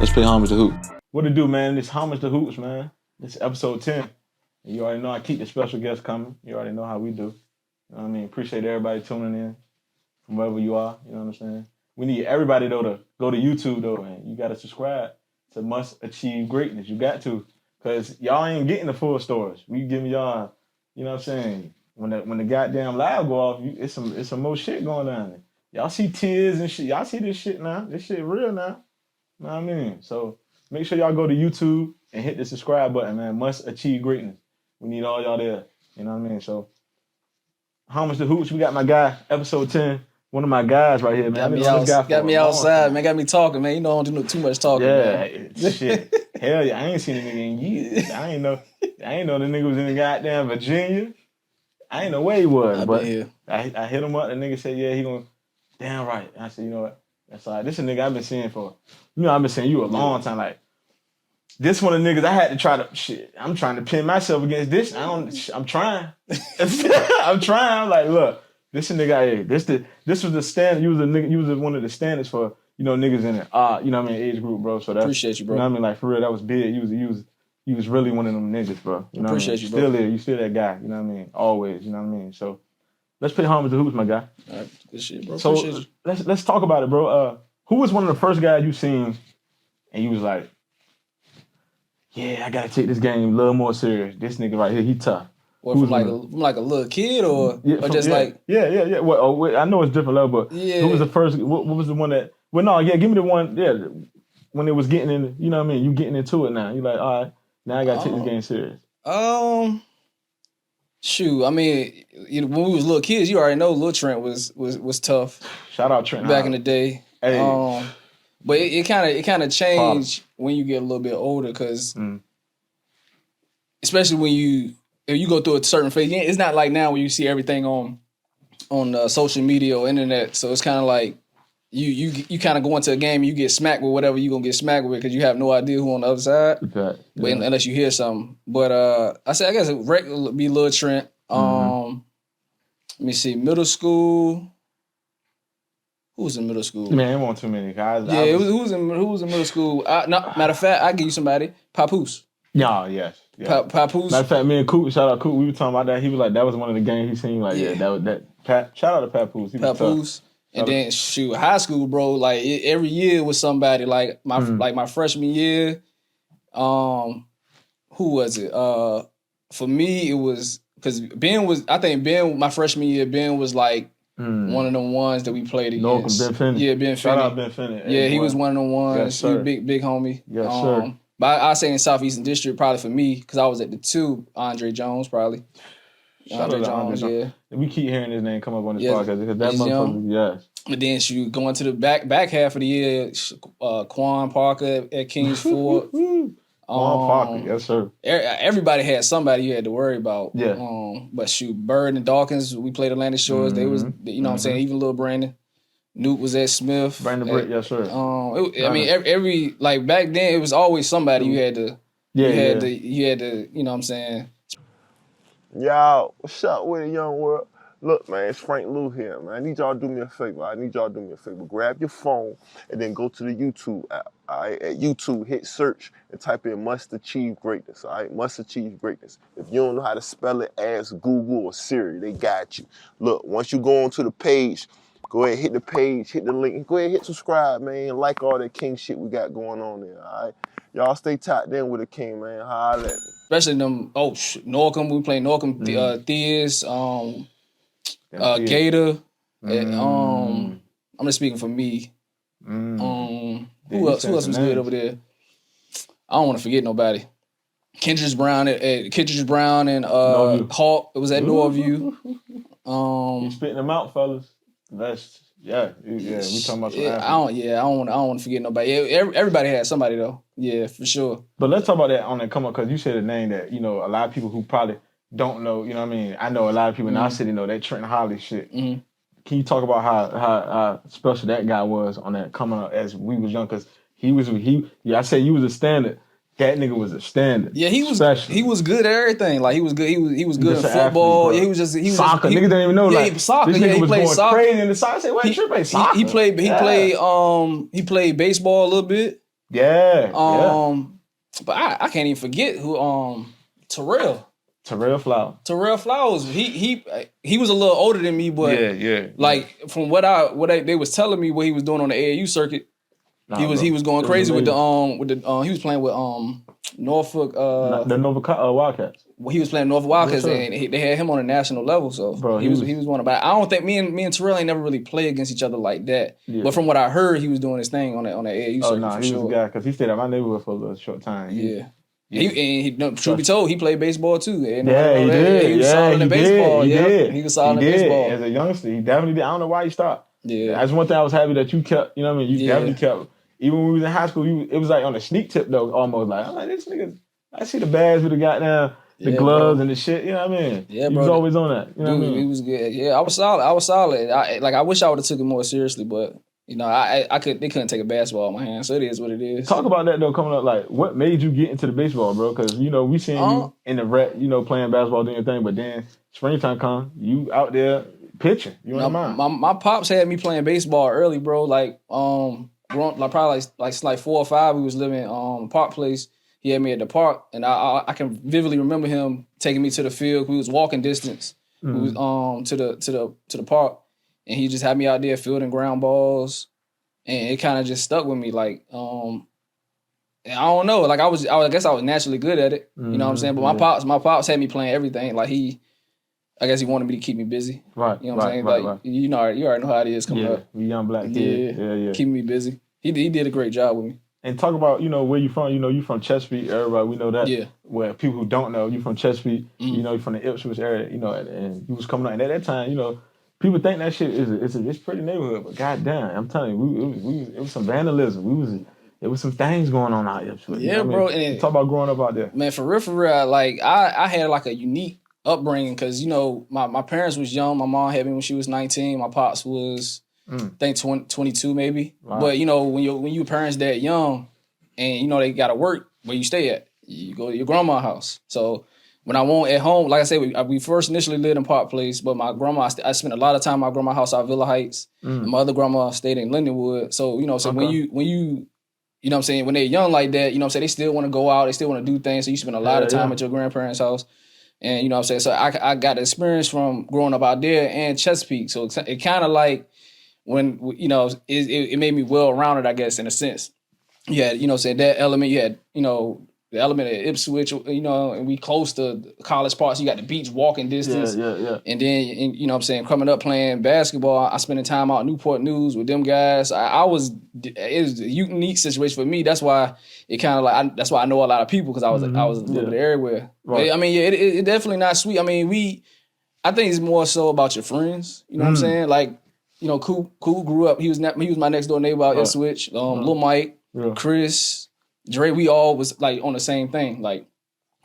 Let's play Homage the Hoop. What to do, man? This Homage the Hoops, man. This is episode 10. And you already know I keep the special guests coming. You already know how we do. You know what I mean? Appreciate everybody tuning in from wherever you are. You know what I'm saying? We need everybody, though, to go to YouTube, though, and you got to subscribe to Must Achieve Greatness. You got to. Because y'all ain't getting the full stories. We giving y'all, you know what I'm saying? When the goddamn live go off, it's some more shit going on. Y'all see tears and shit. Y'all see this shit now. This shit real now. You know what I mean? So make sure y'all go to YouTube and hit the subscribe button, man. Must Achieve Greatness. We need all y'all there. You know what I mean? So Homage the Hoops. We got my guy, episode 10. One of my guys right here, man. Got me outside, man. Got me talking, man. You know I don't do too much talking, man. Shit. Hell yeah. I ain't seen a nigga in years. I ain't know the nigga was in the goddamn Virginia. I ain't know where he was, but I hit him up. The nigga said, yeah, he gonna, damn right. I said, you know what? That's all right. This is a nigga I've been seeing for, I've been seeing you a long time. Like, this one of the niggas I had to try to, I'm trying to pin myself against this. I'm trying. I'm trying. I'm like, look, this a nigga, hey, this was the standard. You was one of the standards for, niggas in it. You know what I mean, age group, bro. So that's, appreciate you, bro. You know what I mean? Like, for real, that was big. You was really one of them niggas, bro. You know appreciate what I mean? you, bro. Still there. You still that guy. You know what I mean? Always. You know what I mean? So let's play Homage the Hoops, my guy. All right, good shit, bro. So appreciate you. let's talk about it, bro. Who was one of the first guys you seen and you was like, yeah, I gotta take this game a little more serious. This nigga right here, he tough. Or from like a little kid, or just like Well, I know it's different level, but who was the first? What was the one that? Well, no, yeah, give me the one. Yeah, when it was getting in, you know what I mean. You getting into it now. You like, all right, now I gotta take this game serious. Shoot, I mean, when we was little kids, you already know Lil Trent was tough. Shout out Trent back in the day. Hey. But it kind of changed when you get a little bit older, because especially when if you go through a certain phase, it's not like now when you see everything on social media or internet. So it's kind of like you kind of go into a game and you get smacked with whatever you gonna get smacked with, because you have no idea who on the other side. Okay. But unless you hear something. But I guess it would be Lil Trent. Let me see, middle school. Who was in middle school? Man, it wasn't too many guys. Who was in middle school? Matter of fact, I'll give you somebody. Papoose. Yes. Papoose. Matter of fact, me and Coop, shout out Coop, we were talking about that. He was like, that was one of the games he seen. Like, shout out to Papoose. Papoose. And then high school, bro. Like every year was somebody. Like my freshman year. Who was it? For me, it was because my freshman year, Ben was like one of them ones that we played against. Ben Finney. Yeah, Ben Finney. Shout out Ben Finney. Yeah, he was one of them ones. Yes, sir. He was big homie. Yes, sir. But I say in Southeastern District, probably for me, because I was at the 2, Andre Jones, probably. Andre Jones, yeah. We keep hearing his name come up on this podcast because that motherfucker, yes. But then going to the back half of the year, Quan Parker at Kings Ford. Quan Parker, yes, sir. Everybody had somebody you had to worry about. Yeah. But Bird and Dawkins, we played Atlantic Shores. They was, what I'm saying, even Lil Brandon. Newt was at Smith. Brandon Britt, yes, sir. I mean, every like back then, it was always somebody you had to. You had to. You know what I'm saying. Y'all, what's up with it, young world? Look, man, it's Frank Lou here, man. I need y'all to do me a favor. Grab your phone and then go to the YouTube app. All right, at YouTube, hit search and type in Must Achieve Greatness. All right, Must Achieve Greatness. If you don't know how to spell it, ask Google or Siri. They got you. Look, once you go onto the page, go ahead, hit the page, hit the link. Go ahead, hit subscribe, man. Like all that king shit we got going on there, all right? Y'all stay tapped in with the king, man. Holla at me. Especially them, Norcom. We played Norcom, Theus, Gator. I'm just speaking for me. Who else was good over there? I don't want to forget nobody. Kendrick Brown and Hawk. It was at Norview. You spitting them out, fellas. That's we talking about some I don't want to forget nobody. Everybody had somebody though. Yeah, for sure. But let's talk about that on that come up, because you said a name that a lot of people who probably don't know. You know what I mean? I know a lot of people in our city know that Trenton Holly shit. Mm-hmm. Can you talk about how special that guy was on that coming up as we was young? Because I said you was a standard. That nigga was a standard. Yeah, he was good at everything. Like he was good. He was good at football. Athlete, he was soccer. Niggas didn't even know. Yeah, like soccer. This nigga he was played going soccer. Crazy in the soccer. I said, "Wait, you play soccer?" He played baseball a little bit. Yeah. But I can't even forget who Terrell. Terrell Flowers. He was a little older than me, but like from what they was telling me what he was doing on the AAU circuit, he was going crazy with the he was playing with Norfolk the Norfolk Wildcats. Well, he was playing Norfolk Wildcats, and they had him on a national level. So bro, he was one of. But I don't think me and Terrell ain't never really played against each other like that. Yeah. But from what I heard, he was doing his thing on the AAU circuit. Oh no, he was the guy because he stayed at my neighborhood for a little short time. Truth be told, he played baseball too. He did. He was solid in baseball. He did. He was solid in baseball. As a youngster, he definitely did. I don't know why he stopped. Yeah. That's one thing I was happy that you kept. You know what I mean? You definitely kept. Even when we was in high school, it was like on a sneak tip though, almost like I'm like this nigga. I see the bags with the goddamn the gloves and the shit. You know what I mean? Yeah, bro. He was always on that. You know what I mean? He was good. Yeah, I was solid. I wish I would have took it more seriously, but. You know, they couldn't take a basketball in my hand, so it is what it is. Talk about that though, coming up. Like, what made you get into the baseball, bro? Because you know we seen you in the rec, you know, playing basketball, doing your thing. But then springtime come, you out there pitching. You know what I mean? My pops had me playing baseball early, bro. Like, growing, like probably like 4 or 5. We was living Park Place. He had me at the park, and I can vividly remember him taking me to the field. We was walking distance. We was to the park. And he just had me out there fielding ground balls, and it kind of just stuck with me. Like, I don't know. Like I guess I was naturally good at it. You know what I'm saying? But my pops had me playing everything. Like I guess he wanted me to keep me busy. Right. You know what I'm saying? Like you already know how it is coming up. We young black kid. Yeah. Keeping me busy. He did a great job with me. And talk about, you know, where you from. You know, you from Chesapeake. Everybody, we know that. Yeah. Where people who don't know, you from Chesapeake. You know, you from the Ipswich area. You know, and you was coming out. And at that time, you know, people think that shit is a pretty neighborhood, but goddamn, I'm telling you, it was some vandalism. There was some things going on out here. Yeah, bro. And talk about growing up out there. Man, for real, like I had like a unique upbringing because you know my parents was young. My mom had me when she was 19. My pops was I think 22 maybe. Wow. But you know when your parents that young and you know they gotta work, where you stay at? You go to your grandma's house. So. When I won't at home, like I said, we first initially lived in Park Place, but my grandma, I spent a lot of time at my grandma's house out Villa Heights, and my other grandma stayed in Lindenwood. So, you know, when you know what I'm saying, when they're young like that, you know what I'm saying, they still want to go out, they still want to do things, so you spend a lot of time at your grandparents' house. And, you know what I'm saying, so I got the experience from growing up out there and Chesapeake. So it kind of like, when, you know, it made me well-rounded, I guess, in a sense. You had, you know what I'm saying, that element, you had, you know, the element of Ipswich, you know, and we close to College Park, so you got the beach walking distance. Yeah. And then, you know what I'm saying, coming up playing basketball, I spent time out Newport News with them guys. It was a unique situation for me. That's why it kind of like, that's why I know a lot of people, because I was a little bit everywhere. Right. But, I mean, it definitely not sweet. I mean, I think it's more so about your friends. You know what I'm saying? Like, you know, Cool grew up, he was my next door neighbor out Ipswich. Lil Mike, Chris, Dre, we all was like on the same thing. Like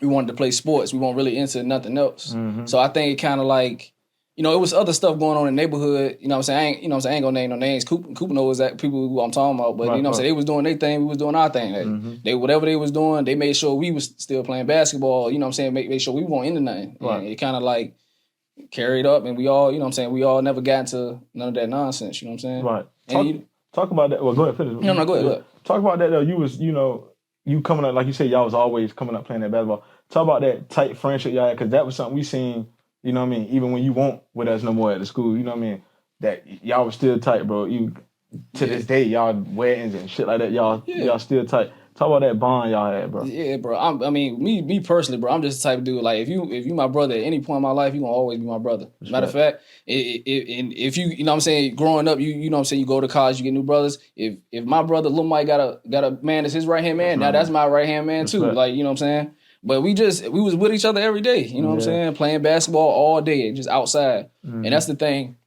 we wanted to play sports. We weren't really into nothing else. So I think it kind of like, you know, it was other stuff going on in the neighborhood. You know what I'm saying? I ain't gonna name no names. Cooper knows that people who I'm talking about. But you know what I'm saying? They was doing their thing. We was doing our thing. Like, they whatever they was doing, they made sure we was still playing basketball. You know what I'm saying? Make sure we weren't into nothing. Right. And it kind of like carried up, and we all, you know what I'm saying? We all never got into none of that nonsense. You know what I'm saying? Right. Talk about that. Well, go ahead. Finish. No, go ahead. Talk about that though. You was, you know, you coming up, like you said, y'all was always coming up playing that basketball. Talk about that tight friendship y'all had, because that was something we seen, you know what I mean, even when you weren't with us no more at the school, you know what I mean, that y'all was still tight, bro. You to this day, y'all weddings and shit like that, y'all still tight. Talk about that bond y'all had, bro. Yeah, bro. I mean, me personally, bro, I'm just the type of dude, like, if you my brother at any point in my life, you gonna always be my brother. Matter of fact, if you know what I'm saying, growing up, you know what I'm saying, you go to college, you get new brothers. If my brother Lil Mike got a man that's his right hand man, now that's my right hand man too. Like, you know what I'm saying? But we was with each other every day, you know what I'm saying? Playing basketball all day, just outside. And that's the thing.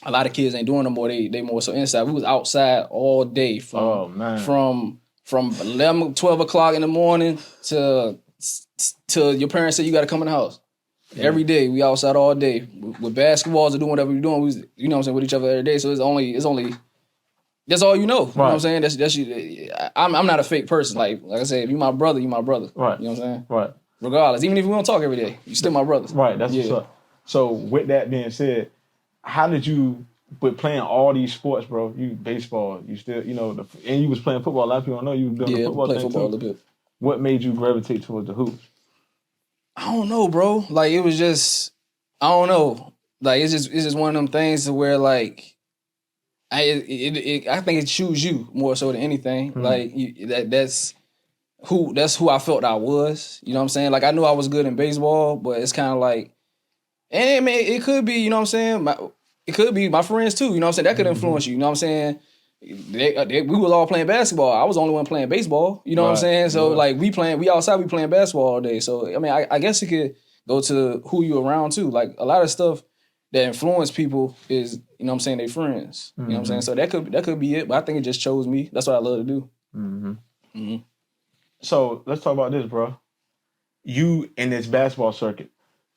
A lot of kids ain't doing no more. They more so inside. We was outside all day from 11, 12 o'clock in the morning to your parents say you got to come in the house. Every day, we outside all day with basketballs or doing whatever we're doing. We was, you know what I'm saying, with each other every day. So it's only that's all you know. You know what I'm saying? That's you. I'm not a fake person. Like I said, if you my brother, you my brother. Right. You know what I'm saying? Right. Regardless, even if we don't talk every day, you still my brother. Right. That's what's up. So with that being said, how did you But playing all these sports, bro, you baseball, you still, and you was playing football. A lot of people don't know you was doing the football play thing football too. a little bit. What made you gravitate towards the hoops? I don't know, bro. Like it was just, I don't know. Like it's just one of them things to where like, I think it choose you more so than anything. Like that's who I felt I was. You know what I'm saying? Like I knew I was good in baseball, but it's kind of like, and I mean, it could be, you know what I'm saying? It could be my friends too, you know what I'm saying? That could influence you know what I'm saying? We was all playing basketball. I was the only one playing baseball. You know what I'm saying? So like we outside, we playing basketball all day. So I mean, I guess it could go to who you around too. Like a lot of stuff that influence people is, you know what I'm saying, they friends. You know what I'm saying? So that could be it. But I think it just chose me. That's what I love to do. So let's talk about this, bro. You in this basketball circuit,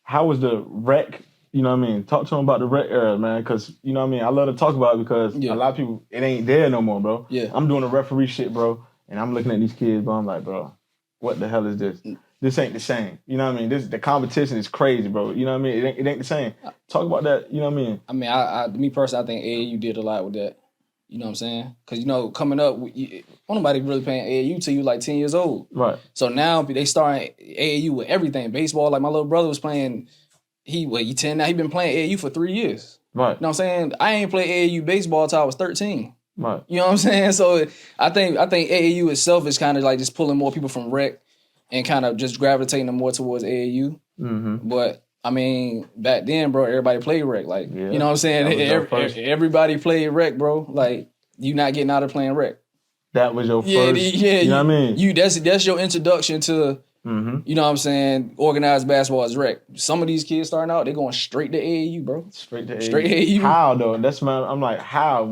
how was the rec? You know what I mean? Talk to them about the rec era, man, because, you know what I mean? I love to talk about it because a lot of people, it ain't there no more, bro. Yeah. I'm doing the referee shit, bro, and I'm looking at these kids, bro. I'm like, bro, what the hell is this? This ain't the same. You know what I mean? The competition is crazy, bro. You know what I mean? It ain't the same. Talk about that, you know what I mean? I mean, me personally, I think AAU did a lot with that. You know what I'm saying? Because, coming up, nobody really playing AAU till you like 10 years old. Right. So now they starting AAU with everything. Baseball, like my little brother was playing, he 10 now, he been playing AAU for 3 years. Right. You know what I'm saying? I ain't played AAU baseball until I was 13. Right. You know what I'm saying? So I think AAU itself is kind of like just pulling more people from rec and kind of just gravitating them more towards AAU. But I mean, back then, bro, everybody played rec. Like, you know what I'm saying? Everybody played rec, bro. Like, you not getting out of playing rec. That was your first, you know what I mean? That's your introduction to, you know what I'm saying, organized basketball is rec. Some of these kids starting out, they going straight to AAU, bro. Straight to AAU. How, though? I'm like, how?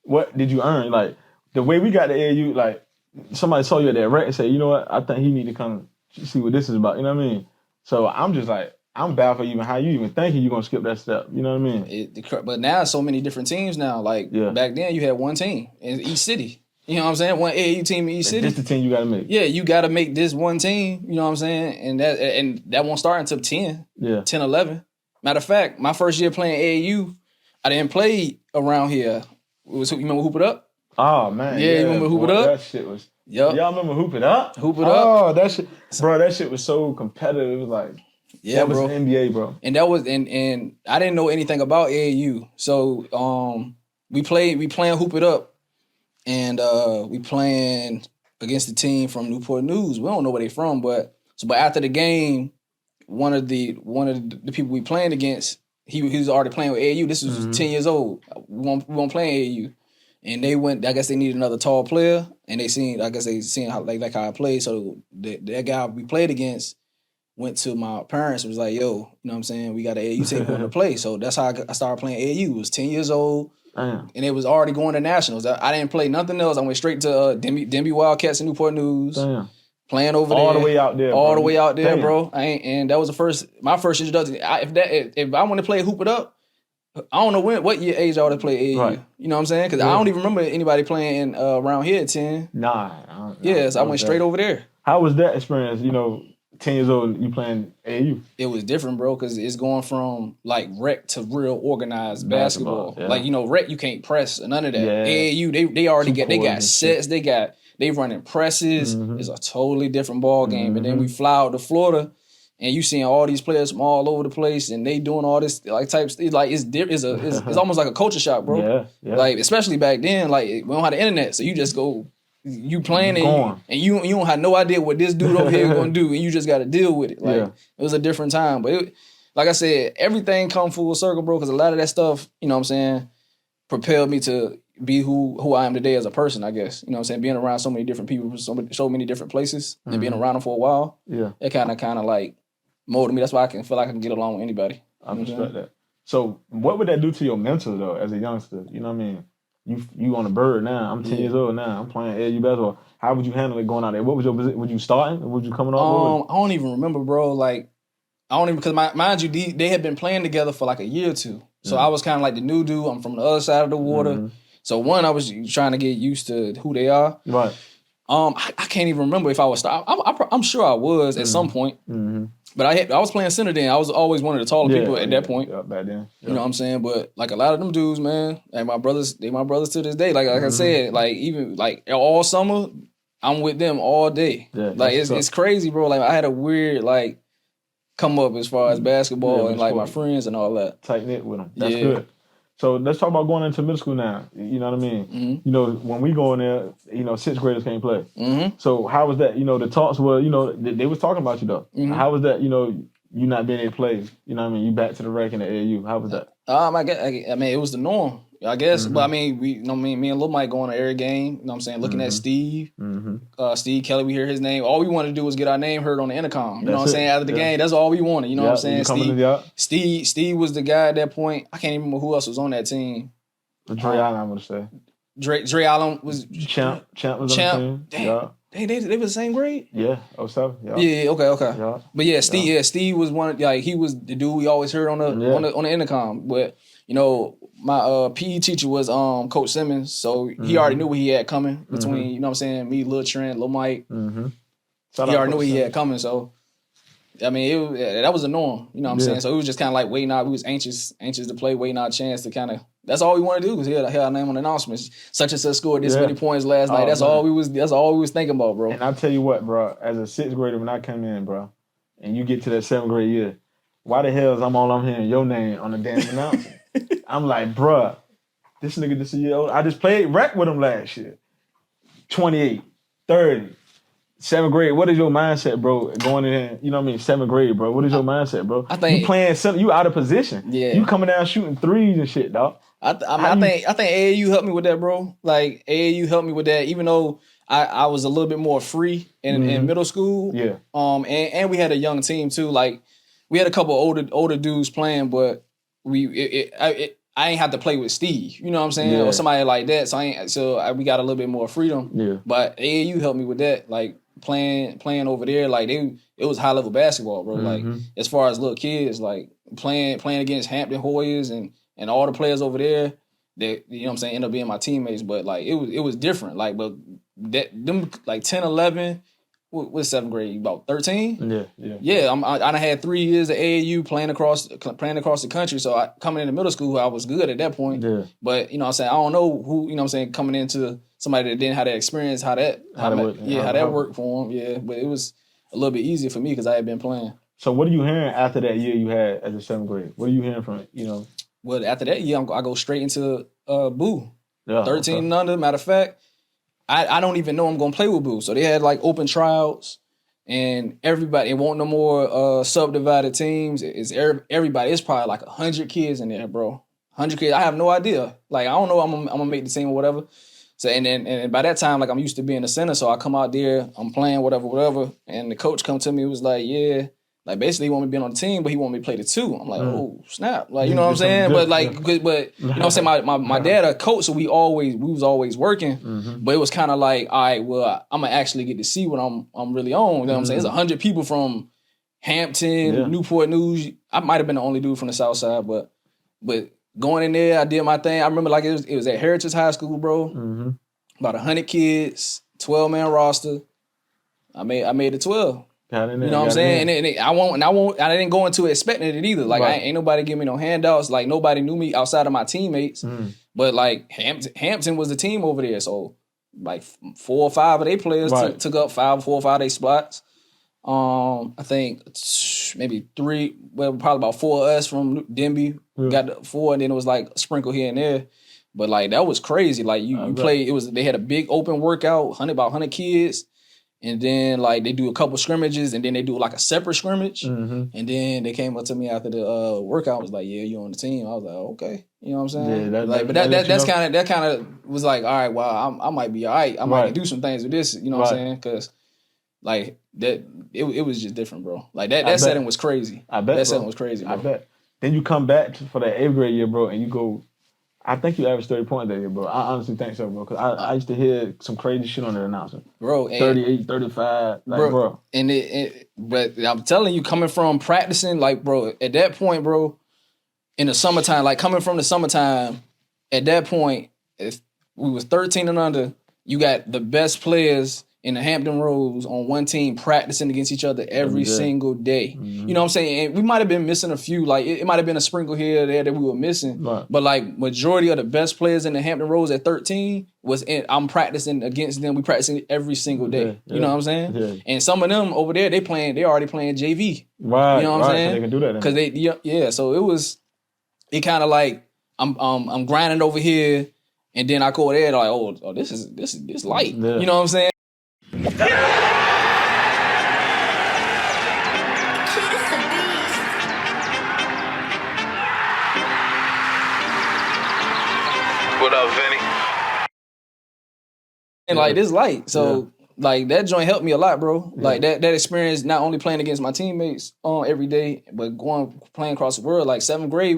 What did you earn? Like, the way we got to AAU, like, somebody saw you at that rec and said, you know what, I think he need to come see what this is about. You know what I mean? So I'm just like, I'm baffled even how you even thinking you're going to skip that step. You know what I mean? But now so many different teams now. Like, back then you had one team in each city. You know what I'm saying? One AAU team in each city. This the team you got to make. Yeah, you got to make this one team. You know what I'm saying? And that won't start until 10, 11. Matter of fact, my first year playing AAU, I didn't play around here. You remember Hoop It Up? Oh, man. Yeah, you remember Hoop It Up? That shit was... Y'all remember Hoop It Up? Hoop It Up. Oh, that shit... Bro, that shit was so competitive. It was like... Yeah, that was bro. NBA, bro. And that was... And I didn't know anything about AAU. So, we playing Hoop It Up. And we playing against the team from Newport News. We don't know where they from, but after the game, one of the people we playing against, he was already playing with AAU. This was 10 years old. We won't play AAU. And they went, I guess they needed another tall player, and they seen how like how I played. So that guy we played against went to my parents and was like, yo, you know what I'm saying? We got an AAU team going to play. So that's how I started playing AAU. I was 10 years old. Damn. And it was already going to nationals. I didn't play nothing else. I went straight to Denby Wildcats in Newport News. Damn. Playing over all there. The way out there. All bro. the way out there, Damn. bro. And that was my first introduction. If I want to play Hoop It Up, I don't know what year age I would have played AAU. Right. You know what I'm saying? Because I don't even remember anybody playing around here at 10. Nah. So I went straight over there. How was that experience, 10 years old, you playing AAU? It was different, bro, because it's going from like rec to real organized basketball. Yeah. Like, rec, you can't press none of that. Yeah. AAU, they already got sets, they running presses. It's a totally different ball game. And then we fly out to Florida, and you seeing all these players from all over the place, and they doing all this like types. Like it's almost like a culture shock, bro. Yeah. Like especially back then, like we don't have the internet, so you just go. You playing and you don't have no idea what this dude over here is gonna do, and you just got to deal with it. Like it was a different time, but like I said, everything come full circle, bro. Because a lot of that stuff, you know what I'm saying, propelled me to be who I am today as a person. I guess you know what I'm saying, being around so many different people, so many different places, and being around them for a while. Yeah, it kind of like molded me. That's why I can feel like I can get along with anybody. I respect that. So, what would that do to your mental though, as a youngster? You know what I mean? You on the bird now. I'm 10 years old now. I'm playing AAU basketball. How would you handle it going out there? What was your position? Would you starting? Or would you coming off? I don't even remember, bro. Like, I don't even, because mind you, they had been playing together for like a year or two. So I was kind of like the new dude. I'm from the other side of the water. So one, I was trying to get used to who they are. Right. I can't even remember if I was start. I'm sure I was at some point. But I was playing center then. I was always one of the taller people at that point. Yeah, back then. Yeah. You know what I'm saying? But like a lot of them dudes, man, and my brothers, they my brothers to this day. Like I said, like even like all summer, I'm with them all day. Yeah, like it's crazy, bro. Like I had a weird like come up as far as basketball and like my friends and all that. Tight knit with them. That's good. So let's talk about going into middle school now. You know what I mean? Mm-hmm. You know, when we go in there, you know, sixth graders can't play. Mm-hmm. So how was that? You know, the talks were, you know, they was talking about you though. Mm-hmm. How was that? You know, you not being able to play. You know what I mean? You back to the rec in the AAU. How was that? I mean, it was the norm, I guess. Mm-hmm. But I mean, me and Lil Mike going to every game. You know what I'm saying? Looking at Steve, Steve Kelly. We hear his name. All we wanted to do was get our name heard on the intercom. You know what I'm saying? After the game, that's all we wanted. You know what I'm saying? Steve was the guy at that point. I can't even remember who else was on that team. Dre Allen, I'm gonna say. Dre Allen was Champ was on the team. Damn. They was the same grade? Yeah, 07. Yeah, okay. Yeah. But yeah, Steve was one. Like he was the dude we always heard on the intercom. But you know, my PE teacher was Coach Simmons, so he already knew what he had coming between you know what I'm saying, me, Lil Trent, Lil Mike. He already knew what he had coming. So I mean, that was the norm. You know what I'm saying? So it was just kind of like waiting out. We was anxious to play, waiting out a chance to kind of. That's all we wanted to do was hear our name on the announcements. Such and such scored this many points last night. That's all we was thinking about, bro. And I'll tell you what, bro. As a sixth grader, when I come in, bro, and you get to that seventh grade year, why the hell is I'm hearing your name on the damn announcement? I'm like, bro, this nigga this year old. I just played rec with him last year. 28, 30. Seventh grade, what is your mindset, bro? Going in, you know what I mean? Seventh grade, bro. What is your mindset, bro? I think you playing something, you out of position. Yeah. You coming down shooting threes and shit, dog. I think AAU helped me with that, bro. Like AAU helped me with that, even though I was a little bit more free in middle school. Yeah. And we had a young team too. Like we had a couple older dudes playing, but I ain't have to play with Steve. You know what I'm saying? Or somebody like that. So we got a little bit more freedom. Yeah. But AAU helped me with that. Like playing over there, like it was high level basketball, bro. Like as far as little kids, like playing against Hampton Hoyas and all the players over there that, you know what I'm saying, end up being my teammates. But like it was different. Like but them like 10, 11, what's seventh grade? About 13? Yeah. I done had 3 years of AAU playing across the country. So coming into middle school, I was good at that point. Yeah. But you know what I'm saying, I don't know who, you know what I'm saying, coming into somebody that didn't have that experience, how that worked for them. Yeah. But it was a little bit easier for me because I had been playing. So what are you hearing after that year you had as a seventh grade? What are you hearing from, you know? Well, after that year, I go straight into Boo. Yeah, 13 and under. Matter of fact, I don't even know I'm going to play with Boo. So they had like open tryouts and everybody, it won't no more subdivided teams. It's everybody. It's probably like 100 kids in there, bro. 100 kids. I have no idea. Like, I don't know I'm going to make the team or whatever. So, and by that time, like, I'm used to being a center. So I come out there, I'm playing whatever. And the coach come to me, was like, yeah. Like, basically, he want me to be on the team, but he want me to play the two. I'm like, oh, snap. Like, you know what I'm saying? But, like, you know what I'm saying? My dad a coach, so we was always working. But it was kind of like, all right, well, I'm going to actually get to see what I'm really on. You know what I'm saying? There's 100 people from Hampton, Newport News. I might have been the only dude from the South Side, but going in there, I did my thing. I remember, like, it was at Heritage High School, bro. About 100 kids, 12-man roster. I made it 12. You know what I'm saying? And I didn't go into it expecting it either. Like, ain't nobody give me no handouts. Like, nobody knew me outside of my teammates. But, like, Hampton was the team over there. So, like, 4 or 5 of their players took up 4 or 5 of their spots. I think maybe 3, well, probably about 4 of us from Denby got the 4, and then it was, like, a sprinkle here and there. But, like, that was crazy. Like, you played, they had a big open workout, about 100 kids. And then, like, they do a couple scrimmages, and then they do, like, a separate scrimmage. And then they came up to me after the workout, was like, yeah, you on the team. I was like, okay. You know what I'm saying? Yeah, that kind of was like, all right, well, I might be all right. I might do some things with this, you know what I'm saying? Because, like, that it was just different, bro. Like, that setting was crazy. I bet, that setting was crazy, bro. I bet. Then you come back for that 8th grade year, bro, and you go, I think you averaged 30 points that year, bro. I honestly think so, bro. Because I used to hear some crazy shit on the announcement. Bro. 38, 35. Like, bro. But I'm telling you, coming from practicing, like, bro, at that point, bro, in the summertime, like, coming from the summertime, at that point, if we was 13 and under, you got the best players in the Hampton Roads on one team practicing against each other every single day. Mm-hmm. You know what I'm saying? And we might have been missing a few. Like it might have been a sprinkle here or there that we were missing. Right. But like majority of the best players in the Hampton Roads at 13 I'm practicing against them. We practicing every single day. Yeah. You know what I'm saying? Yeah. And some of them over there, they already playing JV. Right. You know what I'm saying? They can do that. Because so it kind of like I'm grinding over here, and then I go there like, oh, this is light. Yeah. You know what I'm saying? What up, Vinny? And like this light, so like that joint helped me a lot, bro. Yeah. Like that experience, not only playing against my teammates every day, but playing across the world. Like 7th grade,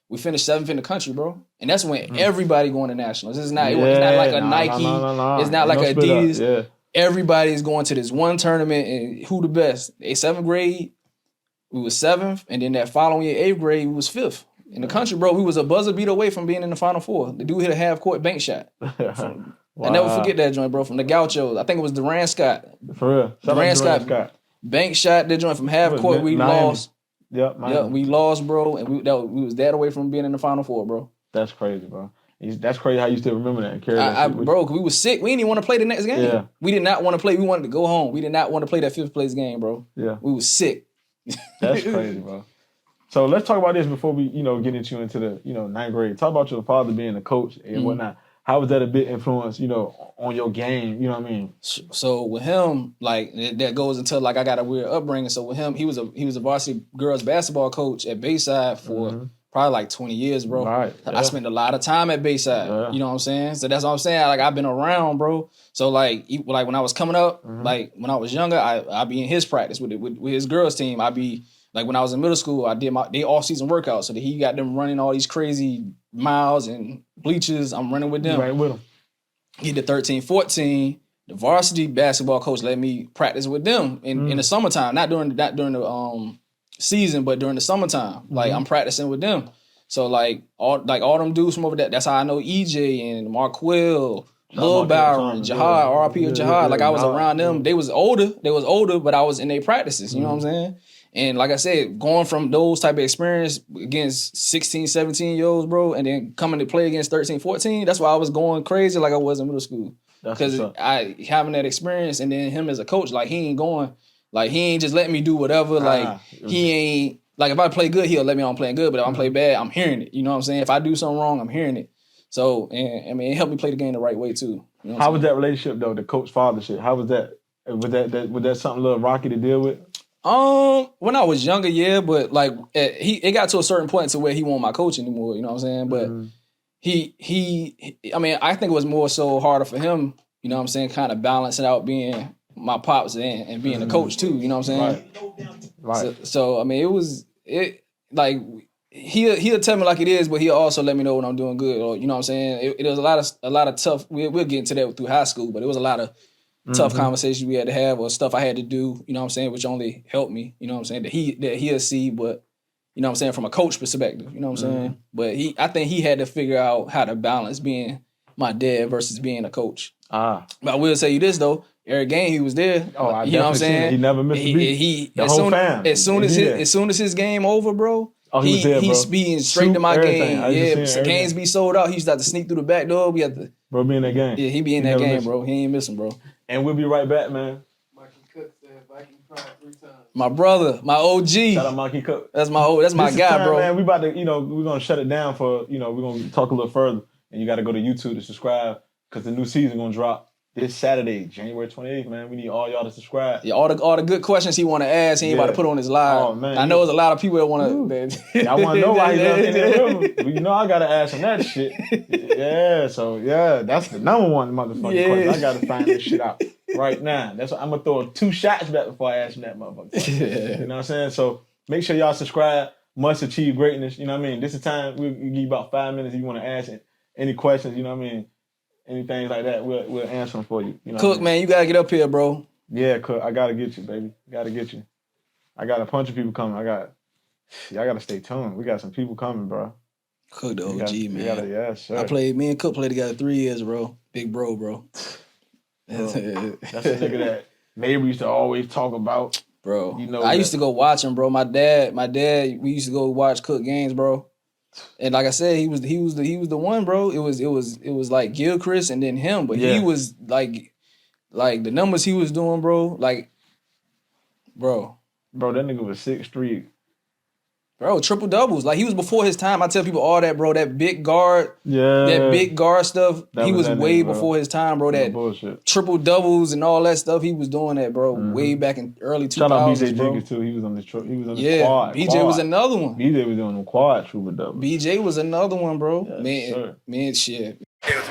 we finished 7th in the country, bro. And that's when everybody going to nationals. It's not like a Nike. No. It's not like Adidas. Yeah. Everybody's going to this one tournament, and who the best? 7th grade, we was 7th, and then that following year, 8th grade, we was 5th. In the country, bro, we was a buzzer beat away from being in the Final Four. The dude hit a half-court bank shot. Wow. I never forget that joint, bro, from the Gauchos. I think it was Durant Scott. For real. Durant Scott. Bank shot that joint from half-court. We lost. Yep, we lost, bro, and we was that away from being in the Final Four, bro. That's crazy, bro. That's crazy how you still remember that and carry that. Bro, we was sick. We didn't even want to play the next game. Yeah. We did not want to play. We wanted to go home. We did not want to play that 5th place game, bro. Yeah. We was sick. That's crazy, bro. So let's talk about this before we, get into the, 9th grade. Talk about your father being a coach and whatnot. How was that a big influence, on your game? You know what I mean? So with him, like that goes into like I got a weird upbringing. So with him, he was a varsity girls basketball coach at Bayside for probably like 20 years, bro. Right. Yeah. I spent a lot of time at Bayside. Yeah. You know what I'm saying? So that's what I'm saying. Like I've been around, bro. So like when I was coming up, like when I was younger, I'd be in his practice with his girls team. I'd be like when I was in middle school, I did they off-season workouts. So that he got them running all these crazy miles and bleachers. I'm running with them. Right with them. He did 13, 14. The varsity basketball coach let me practice with them in the summertime, not during the season, but during the summertime. Like I'm practicing with them. So like all them dudes from over there, that's how I know EJ and Marquell, Lil Byron, Jihad, RP of Jihad. Like I was around them. They was older, but I was in their practices. You know what I'm saying? And like I said, going from those type of experience against 16, 17-year-olds, bro, and then coming to play against 13, 14, that's why I was going crazy like I was in middle school. Because I having that experience, and then him as a coach, like he ain't just letting me do whatever. Like he ain't, like if I play good, he'll let me know I'm playing good, but if I play bad, I'm hearing it. You know what I'm saying? If I do something wrong, I'm hearing it. So, and I mean, it helped me play the game the right way too. You know how was that relationship though, the coach-father shit? How was that? Was that something a little rocky to deal with? When I was younger, yeah, but like it got to a certain point to where he wasn't my coach anymore. You know what I'm saying? But I mean, I think it was more so harder for him. You know what I'm saying? Kind of balancing out being my pops and being a coach too. You know what I'm saying? Right. So I mean, like he'll tell me like it is, but he'll also let me know when I'm doing good. Or you know what I'm saying? It was a lot of tough. We'll get into that through high school, but it was a lot of tough conversations we had to have, or stuff I had to do, you know what I'm saying, which only helped me, you know what I'm saying, that he'll see, but, you know what I'm saying, from a coach perspective, you know what I'm saying? But I think he had to figure out how to balance being my dad versus being a coach. But I will say you this, though, every game he was there, you know what I'm saying? He never missed a beat. As soon as his game over, bro, he was there, bro. He's speeding straight to my game. Yeah, games be sold out. He used to have to sneak through the back door. We had to... Bro, be in that game. Yeah, he be in that game, bro. He ain't missing, bro. And we'll be right back, man. Mikey Cook said Viking cried 3 times. My brother, my OG. Shout out Mikey Cook. That's my guy, time, bro. Man, we about to, we're gonna shut it down for, we're gonna talk a little further, and you got to go to YouTube to subscribe because the new season gonna drop this Saturday, January 28th. Man, we need all y'all to subscribe. Yeah, all the good questions he want to ask, he ain't about to put on his live. Oh man, I know there's a lot of people that want to. I want to know why he's not in the river. I gotta ask him that shit. Yeah, so that's the number one motherfucking question. I gotta find this shit out right now. That's what I'm gonna throw 2 shots back before I ask him that motherfucker. You know what I'm saying? So make sure y'all subscribe. Must achieve greatness. You know what I mean? This is time we'll give you about 5 minutes if you want to ask any questions. You know what I mean? Anything like that, we'll answer them for you. You know Cook, man, you gotta get up here, bro. Yeah, Cook, I gotta get you, baby. Gotta get you. I got a bunch of people coming. Y'all gotta stay tuned. We got some people coming, bro. Cook the OG, man. Yeah, sure. Me and Cook played together 3 years, bro. Big bro. That's a nigga that neighbor used to always talk about. Bro, You know I used to go watch him, bro. My dad, we used to go watch Cook games, bro. And like I said, he was the one, bro. It was like Gilchrist and then him, but he was like the numbers he was doing, bro. Like, bro, that nigga was 6'3". Bro, triple doubles. Like, he was before his time. I tell people all that, bro. That big guard, that big guard stuff. He was way before his time, bro. That bullshit. Triple doubles and all that stuff. He was doing that, bro. Way back in early 2000s. Shout out BJ bro. Jenkins too. He was on the quad. BJ was another one. BJ was doing the quad triple doubles. BJ was another one, bro. Yes, man, shit.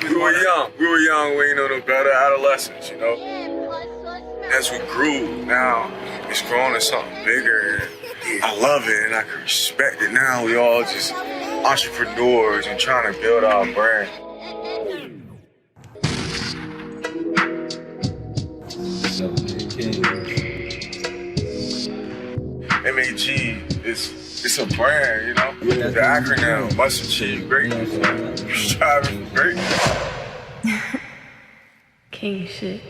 We were young. We ain't know no better. Adolescents, you know. As we grew, now it's grown to something bigger. And I love it and I can respect it. Now we all just entrepreneurs and trying to build our brand. MAG it's a brand, you know. The acronym must achieve greatness. Striving for greatness. King shit.